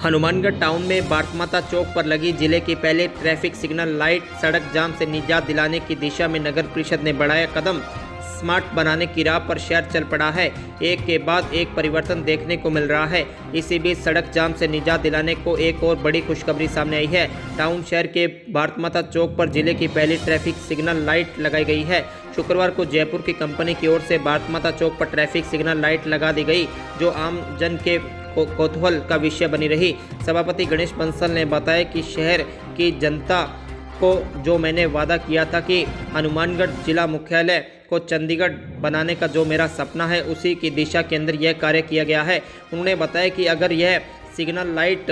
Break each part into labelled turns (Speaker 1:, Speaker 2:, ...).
Speaker 1: Hanumangarh town में भारत माता चौक पर लगी जिले की पहली ट्रैफिक सिग्नल लाइट सड़क जाम से निजात दिलाने की दिशा में नगर परिषद ने बढ़ाया कदम। स्मार्ट बनाने की राह पर शहर चल पड़ा है। एक के बाद एक परिवर्तन देखने को मिल रहा है। इसी बीच सड़क जाम से निजात दिलाने को एक और बड़ी खुशखबरी सामने आई है। टाउन शहर के भारत माता चौक पर जिले की पहली ट्रैफिक सिग्नल लाइट लगाई गई है। शुक्रवार को जयपुर की कंपनी की ओर से भारत माता चौक पर ट्रैफिक सिग्नल लाइट लगा दी गई, जो आम जन के कौतूहल का विषय बनी रही। सभापति गणेश बंसल ने बताया कि शहर की जनता को जो मैंने वादा किया था कि हनुमानगढ़ जिला मुख्यालय को चंडीगढ़ बनाने का जो मेरा सपना है, उसी की दिशा के अंदर यह कार्य किया गया है। उन्होंने बताया कि अगर यह सिग्नल लाइट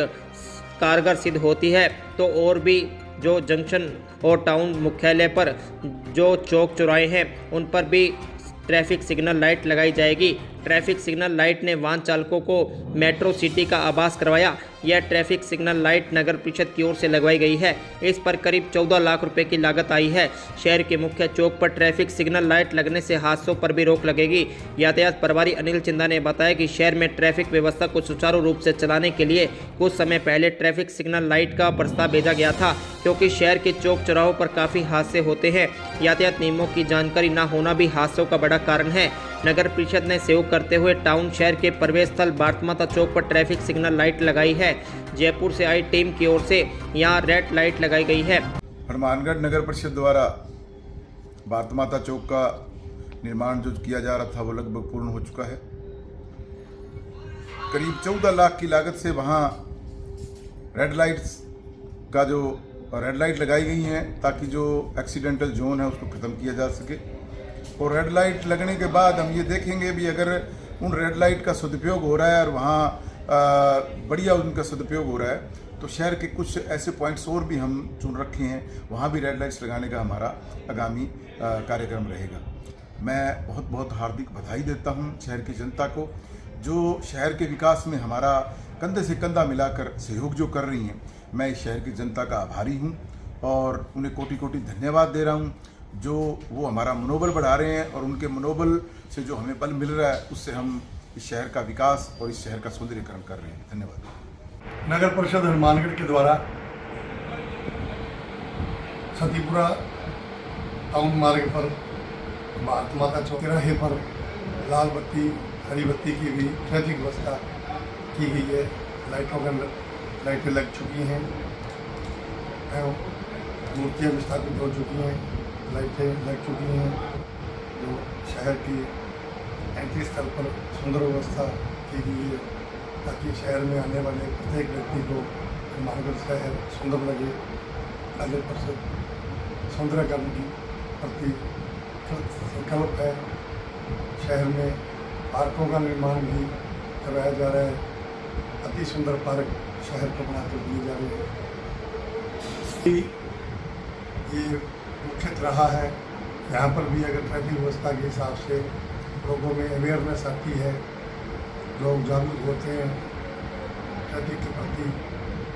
Speaker 1: कारगर सिद्ध होती है तो और भी जो जंक्शन और टाउन मुख्यालय पर जो चौक चौराहे हैं उन पर भी ट्रैफिक सिग्नल लाइट लगाई जाएगी। ट्रैफिक सिग्नल लाइट ने वाहन चालकों को मेट्रो सिटी का आभास करवाया। यह ट्रैफिक सिग्नल लाइट नगर परिषद की ओर से लगवाई गई है। इस पर करीब 14 लाख रुपए की लागत आई है। शहर के मुख्य चौक पर ट्रैफिक सिग्नल लाइट लगने से हादसों पर भी रोक लगेगी। यातायात प्रभारी अनिल चिंदा ने बताया कि शहर में ट्रैफिक व्यवस्था को सुचारू रूप से चलाने के लिए कुछ समय पहले ट्रैफिक सिग्नल लाइट का प्रस्ताव भेजा गया था, क्योंकि शहर के चौक चौराहों पर काफ़ी हादसे होते हैं। यातायात नियमों की जानकारी न होना भी हादसों का बड़ा कारण है। नगर परिषद ने सहयोग करते हुए टाउन शहर के प्रवेश स्थल भारत माता चौक पर ट्रैफिक सिग्नल लाइट लगाई है। जयपुर से आई टीम की ओर से यहां रेड लाइट लगाई गई है।
Speaker 2: हनुमानगढ़ नगर परिषद द्वारा भारत माता चौक का निर्माण जो किया जा रहा था वो लगभग पूर्ण हो चुका है। करीब 14 लाख की लागत से वहां रेड लाइट लगाई गई हैं ताकि जो एक्सीडेंटल जोन है उसको ख़त्म किया जा सके। और रेड लाइट लगने के बाद हम ये देखेंगे भी अगर उन रेड लाइट का सदुपयोग हो रहा है और वहाँ बढ़िया उनका सदुपयोग हो रहा है तो शहर के कुछ ऐसे पॉइंट्स और भी हम चुन रखे हैं, वहाँ भी रेड लाइट्स लगाने का हमारा आगामी कार्यक्रम रहेगा। मैं बहुत बहुत हार्दिक बधाई देता हूँ शहर की जनता को, जो शहर के विकास में हमारा कंधे से कंधा मिलाकर सहयोग जो कर रही हैं। मैं इस शहर की जनता का आभारी हूँ और उन्हें कोटि कोटि धन्यवाद दे रहा हूँ, जो वो हमारा मनोबल बढ़ा रहे हैं और उनके मनोबल से जो हमें बल मिल रहा है उससे हम इस शहर का विकास और इस शहर का सौंदर्यीकरण कर रहे हैं। धन्यवाद।
Speaker 3: नगर परिषद हनुमानगढ़ के द्वारा सतीपुरा टाउन मार्ग पर भारत माता चौक तिराहे पर लाल बत्ती हरी बत्ती की भी ट्रैफिक व्यवस्था की गई है। लाइटें लग चुकी हैं, मूर्तियाँ विस्थापित हो चुकी हैं, लाइटें लग चुकी हैं। जो शहर की एंट्री स्थल पर सुंदर व्यवस्था की गई है ताकि शहर में आने वाले प्रत्येक व्यक्ति को हनुमानगढ़ शहर सुंदर लगे। नगर परिषद सौंदर्यीकरण की प्रति संकल्प है। शहर में पार्कों का निर्माण भी करवाया जा रहा है। अति सुंदर पार्क शहर को बनाकर दिए जा रहे हैं। ये मुख्य रहा है। यहाँ पर भी अगर ट्रैफिक व्यवस्था के हिसाब से लोगों में अवेयरनेस आती है, लोग जागरूक होते हैं ट्रैफिक के प्रति,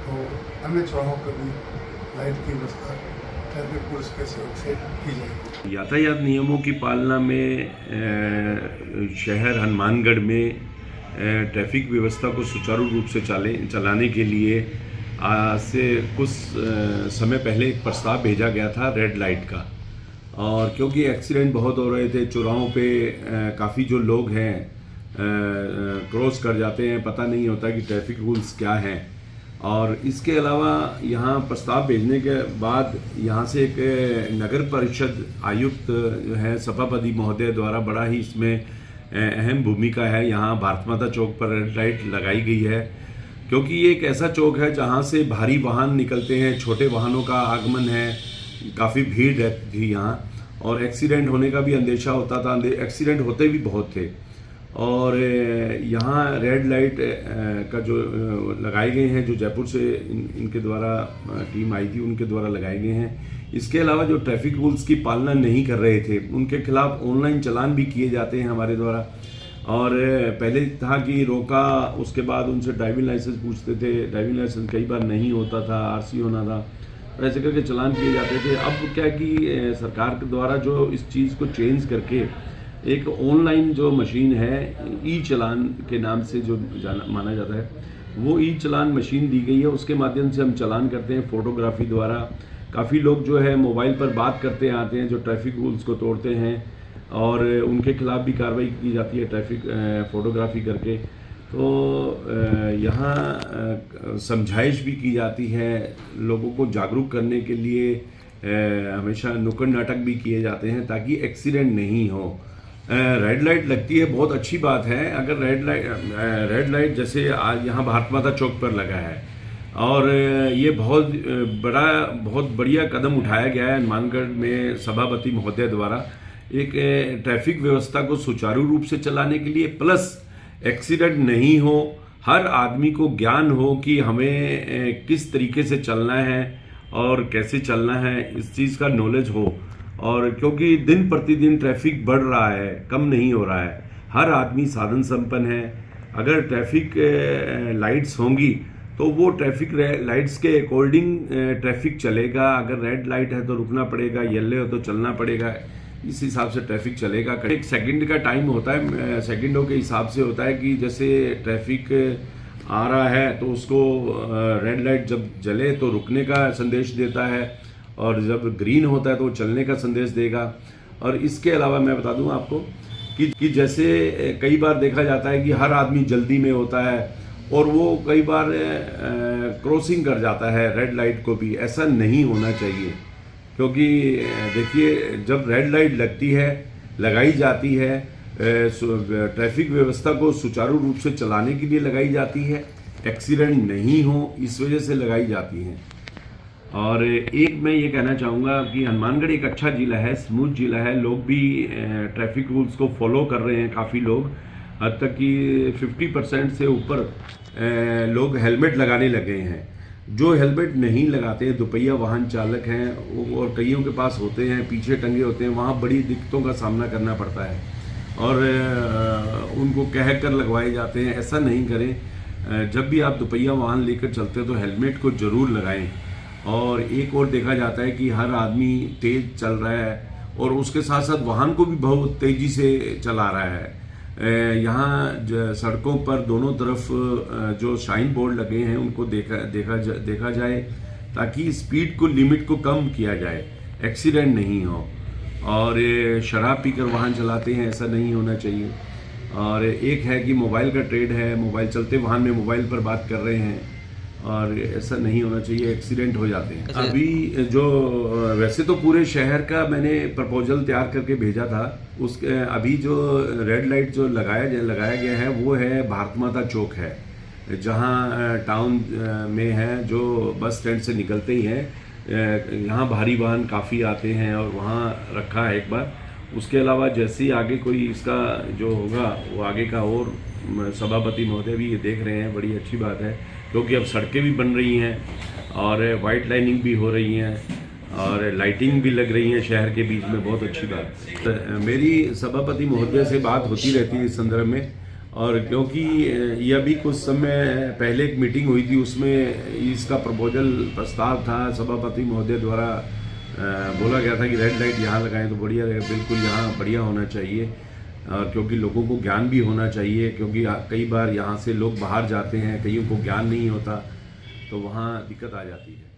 Speaker 3: तो अन्य चौराहों पर भी लाइट की व्यवस्था ट्रैफिक पुलिस के सहयोग से की जाएगी।
Speaker 4: यातायात नियमों की पालना में शहर हनुमानगढ़ में ट्रैफिक व्यवस्था को सुचारू रूप से चलाने के लिए आज से कुछ समय पहले एक प्रस्ताव भेजा गया था रेड लाइट का। और क्योंकि एक्सीडेंट बहुत हो रहे थे, चौराहों पे काफ़ी जो लोग हैं क्रॉस कर जाते हैं, पता नहीं होता कि ट्रैफिक रूल्स क्या हैं। और इसके अलावा यहाँ प्रस्ताव भेजने के बाद यहाँ से एक नगर परिषद आयुक्त जो है सभापति महोदय द्वारा बड़ा ही इसमें अहम भूमिका है। यहाँ भारत माता चौक पर रेड लाइट लगाई गई है क्योंकि ये एक ऐसा चौक है जहाँ से भारी वाहन निकलते हैं, छोटे वाहनों का आगमन है, काफ़ी भीड़ रहती थी यहाँ और एक्सीडेंट होने का भी अंदेशा होता था। एक्सीडेंट होते भी बहुत थे और यहाँ रेड लाइट का जो लगाए गए हैं, जो जयपुर से इनके द्वारा टीम आई थी उनके द्वारा लगाए गए हैं। इसके अलावा जो ट्रैफिक रूल्स की पालना नहीं कर रहे थे उनके खिलाफ ऑनलाइन चालान भी किए जाते हैं हमारे द्वारा। और पहले था कि रोका, उसके बाद उनसे ड्राइविंग लाइसेंस पूछते थे, ड्राइविंग लाइसेंस कई बार नहीं होता था, आरसी होना था, ऐसे करके चालान किए जाते थे। अब क्या कि सरकार के द्वारा जो इस चीज़ को चेंज करके एक ऑनलाइन जो मशीन है ई चालान के नाम से जो माना जाता है, वो ई चलान मशीन दी गई है, उसके माध्यम से हम चलान करते हैं फोटोग्राफी द्वारा। काफ़ी लोग जो है मोबाइल पर बात करते आते हैं जो ट्रैफिक रूल्स को तोड़ते हैं, और उनके खिलाफ भी कार्रवाई की जाती है ट्रैफिक फोटोग्राफी करके। तो यहाँ समझाइश भी की जाती है, लोगों को जागरूक करने के लिए हमेशा नुक्कड़ नाटक भी किए जाते हैं ताकि एक्सीडेंट नहीं हो। रेड लाइट लगती है, बहुत अच्छी बात है। अगर रेड लाइट जैसे आज यहाँ भारत माता चौक पर लगा है, और ये बहुत बढ़िया कदम उठाया गया है हनुमानगढ़ में सभापति महोदय द्वारा, एक ट्रैफिक व्यवस्था को सुचारू रूप से चलाने के लिए, प्लस एक्सीडेंट नहीं हो, हर आदमी को ज्ञान हो कि हमें किस तरीके से चलना है और कैसे चलना है, इस चीज़ का नॉलेज हो। और क्योंकि दिन प्रतिदिन ट्रैफिक बढ़ रहा है, कम नहीं हो रहा है, हर आदमी साधन संपन्न है। अगर ट्रैफिक लाइट्स होंगी तो वो ट्रैफिक लाइट्स के अकॉर्डिंग ट्रैफिक चलेगा। अगर रेड लाइट है तो रुकना पड़ेगा, येलो है तो चलना पड़ेगा, इस हिसाब से ट्रैफिक चलेगा। एक सेकंड का टाइम होता है, सेकंडों के हिसाब से होता है कि जैसे ट्रैफिक आ रहा है तो उसको रेड लाइट जब जले तो रुकने का संदेश देता है, और जब ग्रीन होता है तो चलने का संदेश देगा। और इसके अलावा मैं बता दूं आपको कि जैसे कई बार देखा जाता है कि हर आदमी जल्दी में होता है और वो कई बार क्रॉसिंग कर जाता है रेड लाइट को भी। ऐसा नहीं होना चाहिए, क्योंकि देखिए जब रेड लाइट लगाई जाती है, ट्रैफिक व्यवस्था को सुचारू रूप से चलाने के लिए लगाई जाती है, एक्सीडेंट नहीं हो इस वजह से लगाई जाती हैं। और एक मैं ये कहना चाहूँगा कि हनुमानगढ़ एक अच्छा ज़िला है, स्मूथ ज़िला है, लोग भी ट्रैफिक रूल्स को फॉलो कर रहे हैं। काफ़ी लोग, हद तक कि 50% से ऊपर लोग हेलमेट लगाने लगे हैं। जो हेलमेट नहीं लगाते, दुपहिया वाहन चालक हैं और कईयों के पास होते हैं, पीछे टंगे होते हैं, वहाँ बड़ी दिक्कतों का सामना करना पड़ता है और उनको कह कर लगवाए जाते हैं। ऐसा नहीं करें। जब भी आप दुपहिया वाहन लेकर चलते हो तो हेलमेट को ज़रूर लगाएं। और एक और देखा जाता है कि हर आदमी तेज़ चल रहा है और उसके साथ साथ वाहन को भी बहुत तेज़ी से चला रहा है। यहाँ सड़कों पर दोनों तरफ जो साइन बोर्ड लगे हैं उनको देखा जाए ताकि स्पीड को, लिमिट को कम किया जाए, एक्सीडेंट नहीं हो। और शराब पीकर वाहन चलाते हैं, ऐसा नहीं होना चाहिए। और एक है कि मोबाइल का ट्रेड है, मोबाइल चलते वाहन में मोबाइल पर बात कर रहे हैं, और ऐसा नहीं होना चाहिए, एक्सीडेंट हो जाते हैं। अभी जो वैसे तो पूरे शहर का मैंने प्रपोजल तैयार करके भेजा था, उसके अभी जो रेड लाइट जो लगाया गया है वो है भारत माता चौक है, जहां टाउन में है, जो बस स्टैंड से निकलते ही हैं। यहाँ भारी वाहन काफ़ी आते हैं और वहाँ रखा है एक बार। उसके अलावा जैसे ही आगे कोई इसका जो होगा वो आगे का, और सभापति महोदय भी ये देख रहे हैं, बड़ी अच्छी बात है, क्योंकि अब सड़कें भी बन रही हैं और वाइट लाइनिंग भी हो रही हैं और लाइटिंग भी लग रही है शहर के बीच में, बहुत अच्छी बात। मेरी सभापति महोदय से बात होती रहती है इस संदर्भ में, और क्योंकि ये अभी कुछ समय पहले एक मीटिंग हुई थी, उसमें इसका प्रपोजल प्रस्ताव था, सभापति महोदय द्वारा बोला गया था कि रेड लाइट यहाँ लगाएं तो बढ़िया रहेगा। बिल्कुल यहाँ बढ़िया होना चाहिए, क्योंकि लोगों को ज्ञान भी होना चाहिए, क्योंकि कई बार यहाँ से लोग बाहर जाते हैं, कईयों को ज्ञान नहीं होता, तो वहाँ दिक्कत आ जाती है।